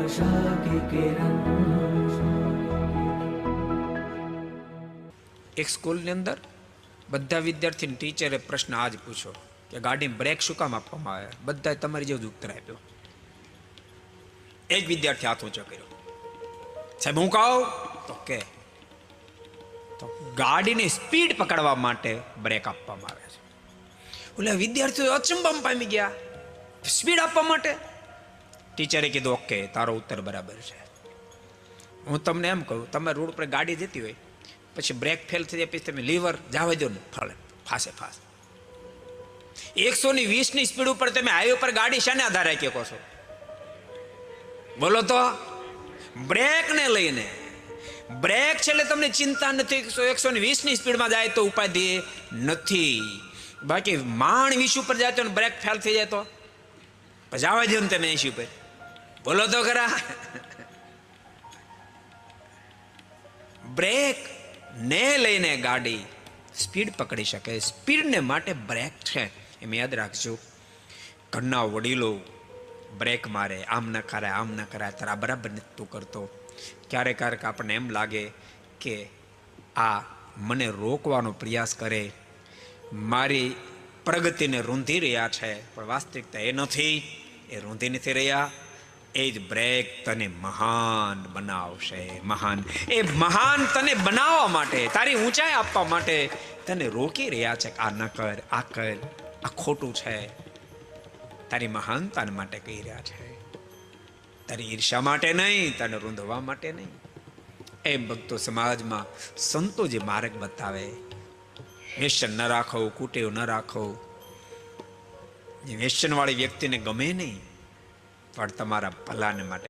आशा की किरण। એક સ્કૂલની અંદર બધા વિદ્યાર્થીને ટીચરે પ્રશ્ન આજ પૂછ્યો કે ગાડીમાં બ્રેક શું કામ આપવામાં આવે? બધાએ તમારી જેવું જ ઉત્તર આપ્યો. એક વિદ્યાર્થી હાથ ઊંચો કર્યો. સાહેબ હું કહું તો ગાડીની સ્પીડ પકડવા માટે બ્રેક આપવામાં આવે છે. ઓલા વિદ્યાર્થીઓ અચંબામાં પામી ગયા. સ્પીડ આપવા માટે? ટીચરે કીધું ઓકે, તારો ઉત્તર બરાબર છે. હું તમને એમ કહું, તમે રોડ પર ગાડી જતી હોય પછી બ્રેક ફેલ થઈ જાય પછી તમે લીવર જવા દો ને ફાસે ફાસ 120 સ્પીડ ઉપર તમે હાઈવે પર ગાડી શાને આધારે રાખી શકો છો? બોલો તો. બ્રેક ને લઈને. બ્રેક છે એટલે તમને ચિંતા નથી. 120 સ્પીડમાં જાય તો ઉપાધિ નથી. બાકી માંડ 20 ઉપર જાય તો બ્રેક ફેલ થઈ જાય તો પછી જવા દો ને તમે 80 ઉપર. બોલો તો ખરા. બ્રેક ને લઈને ગાડી સ્પીડ પકડી શકે. સ્પીડને માટે બ્રેક છે એમ યાદ રાખજો. ઘરના વડીલો બ્રેક મારે, આમ ન કરાય આમ ન કરાય, તારા બરાબર નથી તું કરતો. ક્યારેક ક્યારેક આપણને એમ લાગે કે આ મને રોકવાનો પ્રયાસ કરે, મારી પ્રગતિને રૂંધી રહ્યા છે, પણ વાસ્તવિકતા એ નથી. એ રૂંધી નથી રહ્યા. એ જ બ્રેક તને મહાન બનાવશે. મહાન. એ મહાન તને બનાવવા માટે, તારી ઊંચાઈ આપવા માટે તને રોકી રહ્યા છે. આ ન કર, આ કર, આ ખોટું છે. તારી મહાનતા માટે કહી રહ્યા છે. તારી ઈર્ષા માટે નહીં, તને રૂંધવા માટે નહીં. એમ ભક્તો સમાજમાં સંતો જે માર્ગ બતાવે, વ્યસન ન રાખો, કુટેવ ન રાખો. વ્યસન વાળી વ્યક્તિને ગમે નહીં, પણ તમારા ભલાને માટે